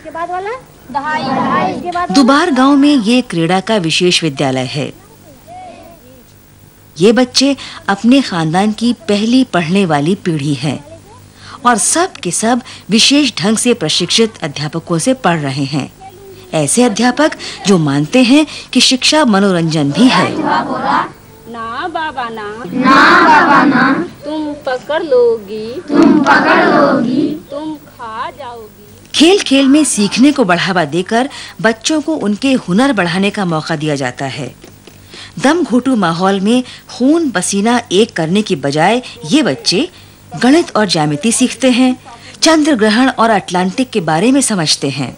इसके बाद वाला दहाई, इसके बाद दुबार गांव में ये क्रीड़ा का विशेष विद्यालय है। ये बच्चे अपने खानदान की पहली पढ़ने वाली पीढ़ी है और सब के सब विशेष ढंग से प्रशिक्षित अध्यापकों से पढ़ रहे हैं। ऐसे अध्यापक जो मानते हैं कि शिक्षा मनोरंजन भी है। ना बाबा ना, तुम पकड़ लोगी, तुम खा जाओगी। खेल खेल में सीखने को बढ़ावा देकर बच्चों को उनके हुनर बढ़ाने का मौका दिया जाता है। दम घोटू माहौल में खून पसीना एक करने की बजाय ये बच्चे गणित और ज्यामिति सीखते हैं, चंद्र ग्रहण और अटलांटिक के बारे में समझते हैं।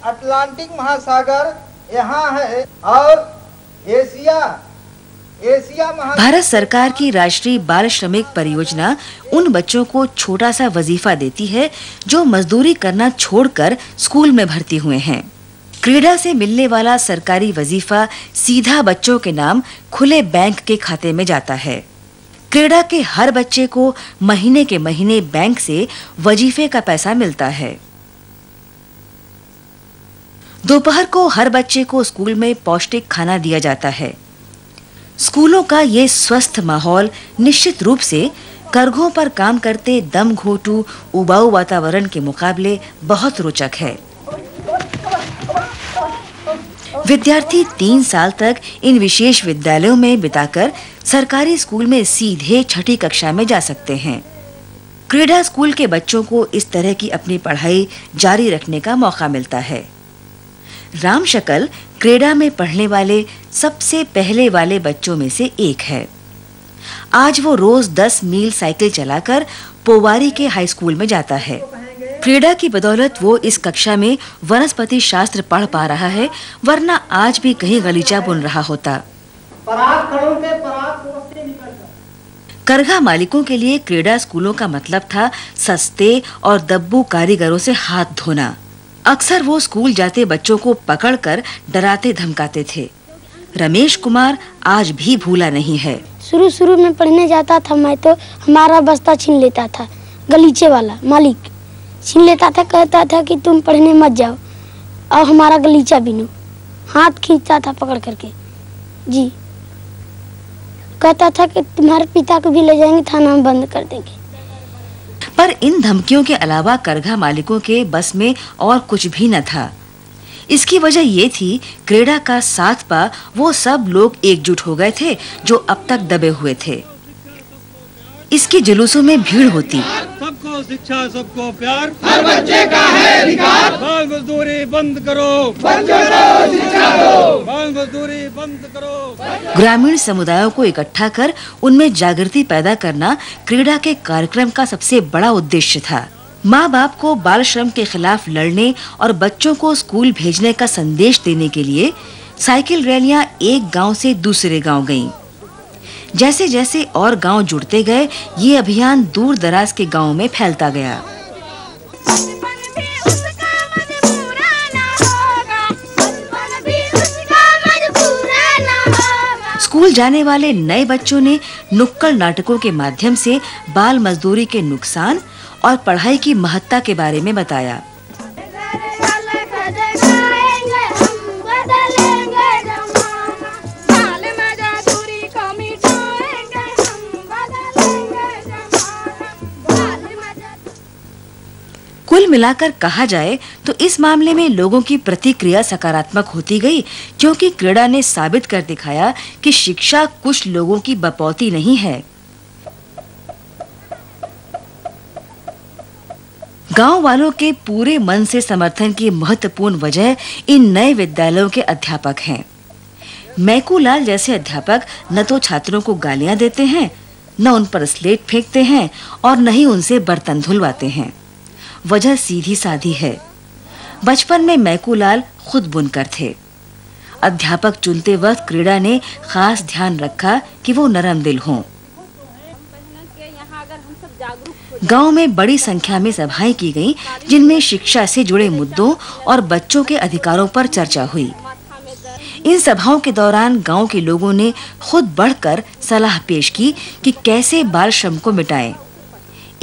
अटलांटिक महासागर यहाँ है और एशिया भारत सरकार की राष्ट्रीय बाल श्रमिक परियोजना उन बच्चों को छोटा सा वजीफा देती है जो मजदूरी करना छोड़कर स्कूल में भर्ती हुए हैं। क्रीड़ा से मिलने वाला सरकारी वजीफा सीधा बच्चों के नाम खुले बैंक के खाते में जाता है। क्रीड़ा के हर बच्चे को महीने के महीने बैंक से वजीफे का पैसा मिलता है। दोपहर को हर बच्चे को स्कूल में पौष्टिक खाना दिया जाता है। स्कूलों का ये स्वस्थ माहौल निश्चित रूप से करघों पर काम करते दम घोटू उबाऊ वातावरण के मुकाबले बहुत रोचक है। विद्यार्थी 3 साल तक इन विशेष विद्यालयों में बिताकर सरकारी स्कूल में सीधे 6ठी कक्षा में जा सकते हैं। क्रीड़ा स्कूल के बच्चों को इस तरह की अपनी पढ़ाई जारी रखने का मौका मिलता है। राम शकल क्रीड़ा में पढ़ने वाले सबसे पहले वाले बच्चों में से एक है। आज वो रोज 10 मील साइकिल चलाकर पोवारी के हाई स्कूल में जाता है। क्रीड़ा की बदौलत वो इस कक्षा में वनस्पति शास्त्र पढ़ पा रहा है, वरना आज भी कहीं गलीचा बुन रहा होता। करघा मालिकों के लिए क्रीड़ा स्कूलों का मतलब था सस्ते और दब्बू कारीगरों से हाथ धोना। अक्सर वो स्कूल जाते बच्चों को पकड़कर डराते धमकाते थे। रमेश कुमार आज भी भूला नहीं है। शुरू में पढ़ने जाता था मैं तो हमारा बस्ता छीन लेता था, गलीचे वाला मालिक छीन लेता था, कहता था कि तुम पढ़ने मत जाओ और हमारा गलीचा बीनो। हाथ खींचता था पकड़ करके जी, कहता था कि तुम्हारे पिता को भी ले जाएंगे, थाना में बंद कर देंगे। पर इन धमकियों के अलावा करघा मालिकों के बस में और कुछ भी न था। इसकी वजह ये थी क्रीड़ा का साथ पा वो सब लोग एकजुट हो गए थे जो अब तक दबे हुए थे। इसके जुलूसों में भीड़ होती। सबको शिक्षा, सबको प्यार, हर बच्चे का है अधिकार। बाल मजदूरी बंद करो, बच्चों को शिक्षा दो, बाल मजदूरी बंद करो। ग्रामीण समुदायों को इकट्ठा कर उनमें जागृति पैदा करना क्रीड़ा के कार्यक्रम का सबसे बड़ा उद्देश्य था। माँ बाप को बाल श्रम के खिलाफ लड़ने और बच्चों को स्कूल भेजने का संदेश देने के लिए साइकिल रैलियां एक गांव से दूसरे गांव गईं। जैसे जैसे और गांव जुड़ते गए, ये अभियान दूर दराज के गांवों में फैलता गया। स्कूल जाने वाले नए बच्चों ने नुक्कड़ नाटकों के माध्यम से बाल मजदूरी के नुकसान और पढ़ाई की महत्ता के बारे में बताया। कुल मिलाकर कहा जाए तो इस मामले में लोगों की प्रतिक्रिया सकारात्मक होती गई, क्योंकि क्रीड़ा ने साबित कर दिखाया कि शिक्षा कुछ लोगों की बपौती नहीं है। गांव वालों के पूरे मन से समर्थन की महत्वपूर्ण वजह इन नए विद्यालयों के अध्यापक हैं। मैकूलाल जैसे अध्यापक न तो छात्रों को गालियां देते हैं, न उन पर स्लेट फेंकते हैं और न ही उनसे बर्तन धुलवाते हैं। वजह सीधी साधी है। बचपन में मैकूलाल खुद बुनकर थे। अध्यापक चुनते वक्त क्रीड़ा ने खास ध्यान रखा कि वो नरम दिल हों। गांव में बड़ी संख्या में सभाएं की गईं, जिनमें शिक्षा से जुड़े मुद्दों और बच्चों के अधिकारों पर चर्चा हुई। इन सभाओं के दौरान गांव के लोगों ने खुद बढ़कर सलाह पेश की कि कैसे बाल श्रम को मिटाएं।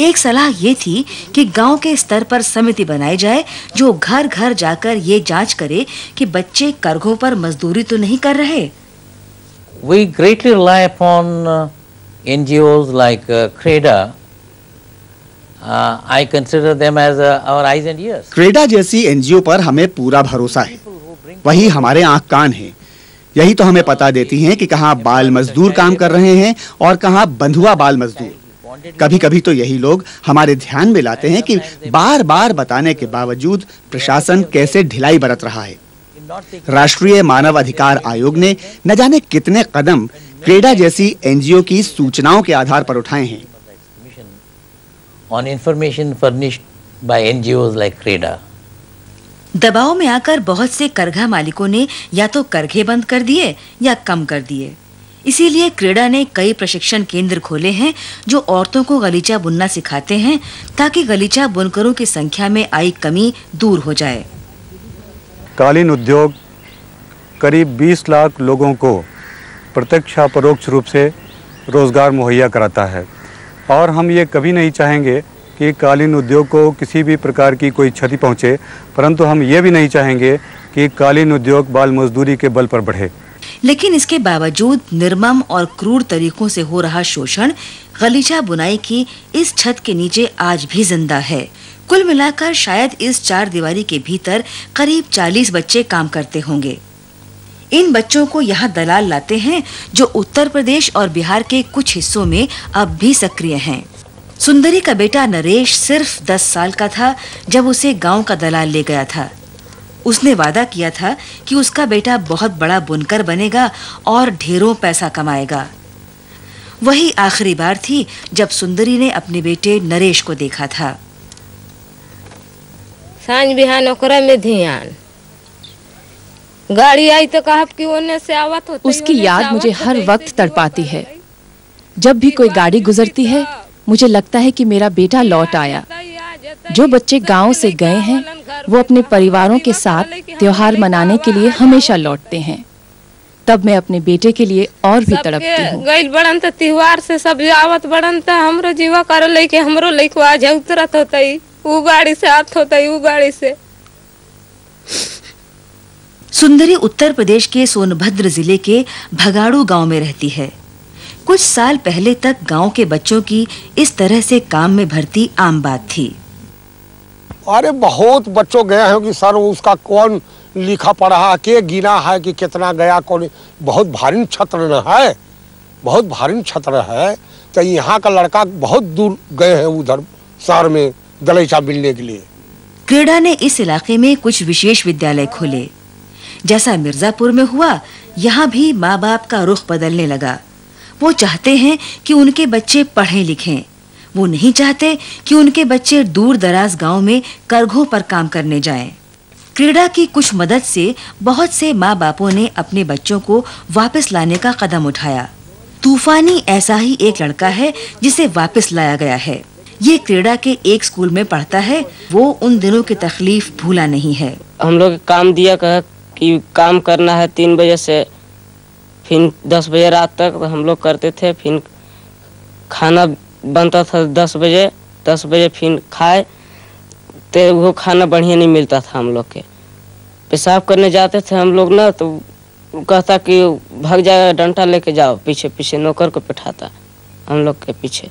एक सलाह ये थी कि गांव के स्तर पर समिति बनाई जाए जो घर घर जाकर ये जांच करे कि बच्चे करघों पर मजदूरी तो नहीं कर रहे। We greatly rely upon NGOs like CREDA. I consider them as our eyes and ears. CREDA जैसी एनजीओ पर हमें पूरा भरोसा है, वही हमारे आंख कान हैं। यही तो हमें पता देती हैं कि कहाँ बाल मजदूर काम कर रहे हैं और कहाँ बंधुआ बाल मजदूर। कभी कभी तो यही लोग हमारे ध्यान में लाते हैं कि बार बार बताने के बावजूद प्रशासन कैसे ढिलाई बरत रहा है। राष्ट्रीय मानव अधिकार आयोग ने न जाने कितने कदम क्रेडा जैसी एनजीओ की सूचनाओं के आधार पर उठाए हैं। On information furnished by NGOs like CREDA. दबाव में आकर बहुत से करघा मालिकों ने या तो करघे बंद कर दिए या कम कर दिए। इसीलिए क्रेडा ने कई प्रशिक्षण केंद्र खोले हैं जो औरतों को गलीचा बुनना सिखाते हैं ताकि गलीचा बुनकरों की संख्या में आई कमी दूर हो जाए। कालीन उद्योग करीब 20 लाख लोगों को प्रत्यक्ष या परोक्ष रूप से रोजगार मुहैया कराता है और हम ये कभी नहीं चाहेंगे कि कालीन उद्योग को किसी भी प्रकार की कोई क्षति पहुंचे, परंतु हम ये भी नहीं चाहेंगे कि कालीन उद्योग बाल मजदूरी के बल पर बढ़े। लेकिन इसके बावजूद निर्मम और क्रूर तरीकों से हो रहा शोषण गलीचा बुनाई की इस छत के नीचे आज भी जिंदा है। कुल मिलाकर शायद इस चार दीवारी के भीतर करीब 40 बच्चे काम करते होंगे। इन बच्चों को यहाँ दलाल लाते हैं जो उत्तर प्रदेश और बिहार के कुछ हिस्सों में अब भी सक्रिय हैं। सुंदरी का बेटा नरेश सिर्फ 10 साल का था जब उसे गांव का दलाल ले गया था। उसने वादा किया था कि उसका बेटा बहुत बड़ा बुनकर बनेगा और ढेरों पैसा कमाएगा। वही आखिरी बार थी जब सुंदरी ने अपने बेटे नरेश को देखा था। सांझ बिहान ओकरा में ध्यान गाड़ी आई तो कहा कि ओने से आवत होता। उसकी याद मुझे हर वक्त तड़पाती है। जब भी कोई गाड़ी गुजरती है मुझे लगता है कि मेरा बेटा लौट आया। जो बच्चे गांव से गए हैं वो अपने परिवारों के साथ त्योहार मनाने के लिए हमेशा लौटते हैं। तब मैं अपने बेटे के लिए और भी तड़पती हूँ। गइल बड़न त त्योहार से सब आवत बड़न त हमरो जीवा कर लेके हमरो लेको आज उतरत होतई, ऊ गाड़ी से आत होतई, ऊ गाड़ी से। सुंदरी उत्तर प्रदेश के सोनभद्र जिले के भगाड़ू गांव में रहती है। कुछ साल पहले तक गांव के बच्चों की इस तरह से काम में भर्ती आम बात थी। अरे बहुत बच्चों गए हैं कि सर उसका कौन लिखा पढ़ा के गिना है कि कितना गया कौन। बहुत भारी छत्र है, बहुत भारी छत्र है। तो यहाँ का लड़का बहुत दूर गए हैं उधर शहर में गलीचा बिनने के लिए। क्रेडा ने इस इलाके में कुछ विशेष विद्यालय खोले। जैसा मिर्जापुर में हुआ, यहाँ भी माँ बाप का रुख बदलने लगा। वो चाहते हैं कि उनके बच्चे पढ़ें लिखें। वो नहीं चाहते कि उनके बच्चे दूर दराज गांव में करघों पर काम करने जाएं। क्रेडा की कुछ मदद से बहुत से माँ बापों ने अपने बच्चों को वापस लाने का कदम उठाया। तूफानी ऐसा ही एक लड़का है जिसे वापस लाया गया है। ये क्रेडा के एक स्कूल में पढ़ता है। वो उन दिनों की तकलीफ भूला नहीं है। हम लोग काम दिया कि काम करना है 3 बजे से फिर 10 बजे रात तक हम लोग करते थे। फिर खाना बनता था 10 बजे फिर खाए तो वो खाना बढ़िया नहीं मिलता था। हम लोग के पेशाब करने जाते थे हम लोग ना, तो कहता कि भाग जाएगा, डंडा लेके जाओ। पीछे पीछे नौकर को बैठाता हम लोग के पीछे।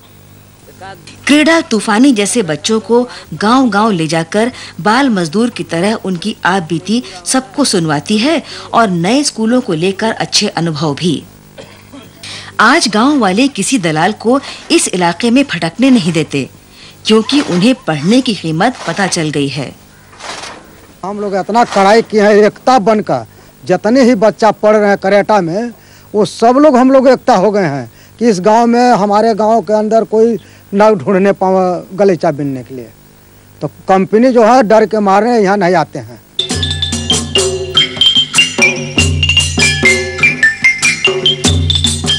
क्रेडा तूफानी जैसे बच्चों को गांव-गांव ले जाकर बाल मजदूर की तरह उनकी आप बीती सबको सुनवाती है और नए स्कूलों को लेकर अच्छे अनुभव भी। आज गांव वाले किसी दलाल को इस इलाके में फटकने नहीं देते क्योंकि उन्हें पढ़ने की कीमत पता चल गई है। हम लोग इतना कड़ाई किए हैं एकता बनकर। जितने ही बच्चा पढ़ रहे हैं करेटा में वो सब लोग हम लोग एकता हो गए हैं कि इस गांव में हमारे गांव के अंदर कोई न ढूंढने पावे गलीचा बिनने के लिए। तो कंपनी जो है डर के मारे यहाँ नहीं आते हैं।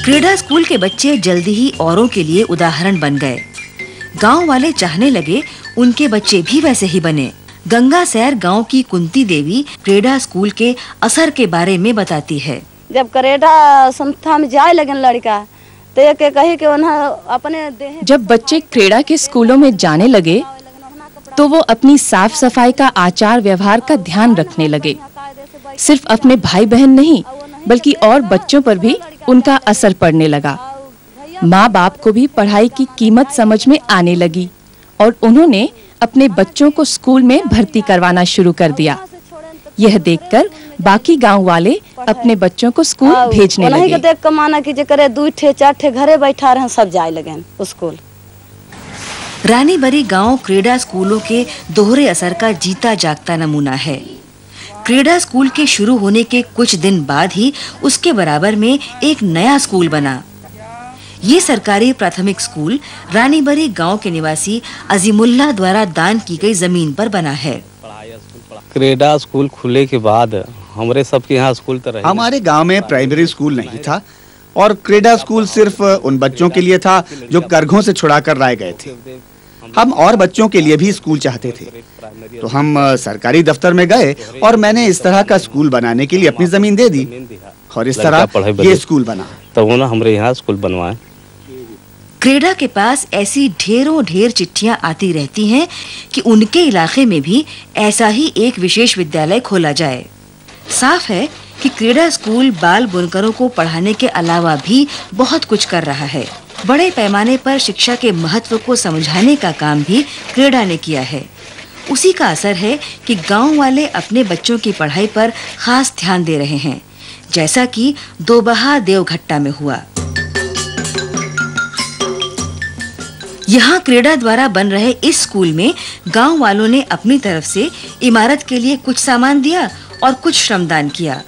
क्रेडा स्कूल के बच्चे जल्दी ही औरों के लिए उदाहरण बन गए। गांव वाले चाहने लगे उनके बच्चे भी वैसे ही बने। गंगा सैर गांव की कुंती देवी क्रेडा स्कूल के असर के बारे में बताती है। जब क्रेडा संस्था में जाए लगन लड़का तो एक कही कि उन्हें अपने देह। जब बच्चे क्रीड़ा के स्कूलों में जाने लगे तो वो अपनी साफ सफाई का आचार व्यवहार का ध्यान रखने लगे। सिर्फ अपने भाई बहन नहीं बल्कि और बच्चों पर भी उनका असर पड़ने लगा। माँ बाप को भी पढ़ाई की कीमत समझ में आने लगी और उन्होंने अपने बच्चों को स्कूल में भर्ती करवाना शुरू कर दिया। यह देखकर बाकी गांव वाले अपने बच्चों को स्कूल भेजने लगे। के देख कमाना की करे 2 ठे 4 ठे घरे बैठा रहे सब जाए लगे स्कूल। रानीबरी गांव क्रीड़ा स्कूलों के दोहरे असर का जीता जागता नमूना है। क्रीड़ा स्कूल के शुरू होने के कुछ दिन बाद ही उसके बराबर में एक नया स्कूल बना। ये सरकारी प्राथमिक स्कूल रानीबरी गांव के निवासी अजीमुल्लाह द्वारा दान की गई जमीन पर बना है। क्रीड़ा स्कूल खुले के बाद हमारे सबके यहाँ स्कूल तो रहे। हमारे गांव में प्राइमरी स्कूल नहीं था और क्रीड़ा स्कूल सिर्फ उन बच्चों के लिए था जो करघों से छुड़ाकर लाए गए थे। हम और बच्चों के लिए भी स्कूल चाहते थे, तो हम सरकारी दफ्तर में गए और मैंने इस तरह का स्कूल बनाने के लिए अपनी जमीन दे दी और इस तरह ये स्कूल बना। तो वो ना हमारे यहाँ स्कूल बनवाए। क्रीड़ा के पास ऐसी ढेरों ढेर चिट्ठियां आती रहती हैं कि उनके इलाके में भी ऐसा ही एक विशेष विद्यालय खोला जाए। साफ है कि क्रीड़ा स्कूल बाल बुनकरों को पढ़ाने के अलावा भी बहुत कुछ कर रहा है। बड़े पैमाने पर शिक्षा के महत्व को समझाने का काम भी क्रीड़ा ने किया है। उसी का असर है कि गांव वाले अपने बच्चों की पढ़ाई पर खास ध्यान दे रहे हैं, जैसा कि दोबहा देवघट्टा में हुआ। यहाँ क्रीड़ा द्वारा बन रहे इस स्कूल में गांव वालों ने अपनी तरफ से इमारत के लिए कुछ सामान दिया और कुछ श्रमदान किया।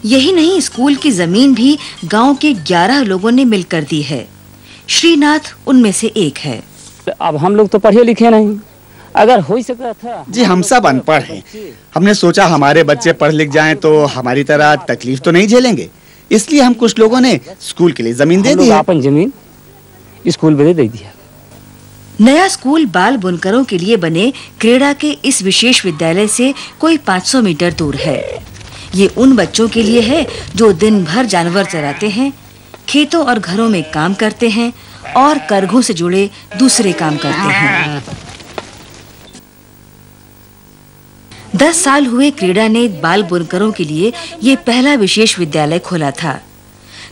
यही नहीं, स्कूल की जमीन भी गांव के 11 लोगों ने मिलकर दी है। श्रीनाथ उनमें से एक है। अब हम लोग तो पढ़े लिखे नहीं, अगर हो सकता था। जी हम सब अनपढ़ हैं। हमने सोचा हमारे बच्चे पढ़ लिख जाएं तो हमारी तरह तकलीफ तो नहीं झेलेंगे, इसलिए हम कुछ लोगों ने स्कूल के लिए जमीन दे दी। अपन जमीन स्कूल में दे दिया। नया स्कूल बाल बुनकरों के लिए बने क्रीड़ा के इस विशेष विद्यालय से कोई 500 मीटर दूर है। ये उन बच्चों के लिए है जो दिन भर जानवर चराते हैं, खेतों और घरों में काम करते हैं और करघों से जुड़े दूसरे काम करते हैं। 10 साल हुए क्रीड़ा ने बाल बुनकरों के लिए ये पहला विशेष विद्यालय खोला था।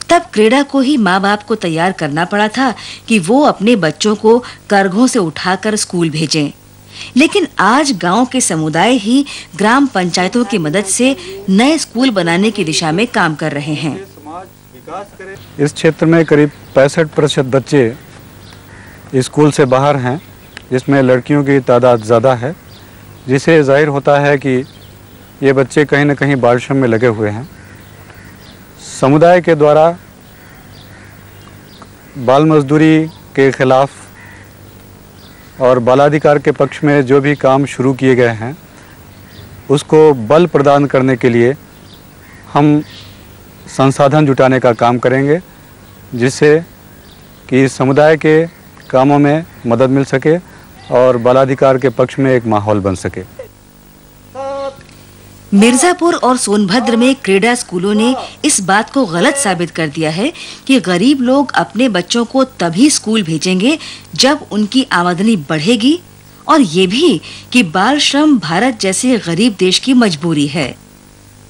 तब क्रीड़ा को ही माँ बाप को तैयार करना पड़ा था कि वो अपने बच्चों को करघों से उठाकर स्कूल भेजें। लेकिन आज गांव के समुदाय ही ग्राम पंचायतों की मदद से नए स्कूल बनाने की दिशा में काम कर रहे हैं। इस क्षेत्र में करीब 65% बच्चे स्कूल से बाहर हैं, जिसमें लड़कियों की तादाद ज़्यादा है, जिससे जाहिर होता है कि ये बच्चे कहीं न कहीं बाल श्रम में लगे हुए हैं। समुदाय के द्वारा बाल मजदूरी के खिलाफ और बालाधिकार के पक्ष में जो भी काम शुरू किए गए हैं उसको बल प्रदान करने के लिए हम संसाधन जुटाने का काम करेंगे, जिससे कि समुदाय के कामों में मदद मिल सके और बालाधिकार के पक्ष में एक माहौल बन सके। मिर्जापुर और सोनभद्र में क्रीड़ा स्कूलों ने इस बात को गलत साबित कर दिया है कि गरीब लोग अपने बच्चों को तभी स्कूल भेजेंगे जब उनकी आमदनी बढ़ेगी, और ये भी कि बाल श्रम भारत जैसे गरीब देश की मजबूरी है।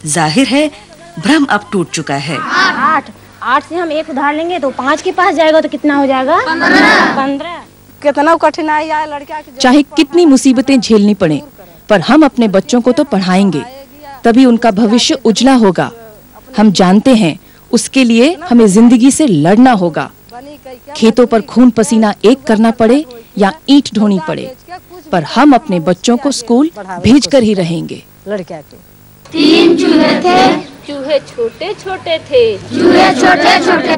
जाहिर है भ्रम अब टूट चुका है। 8 से हम 1 उधार लेंगे तो 5 के पास जाएगा तो कितना हो जाएगा? 15। कितना कठिनाई आए लड़का की। चाहे कितनी मुसीबतें झेलनी पड़े, पर हम अपने बच्चों को तो पढ़ाएंगे, तभी उनका भविष्य उज्जवल होगा। हम जानते हैं उसके लिए हमें जिंदगी से लड़ना होगा। खेतों पर खून पसीना एक करना पड़े या ईंट ढोनी पड़े, पर हम अपने बच्चों को स्कूल भेजकर ही रहेंगे। लड़का के 3 चूहे थे, चूहे छोटे छोटे थे, चूहे छोटे छोटे।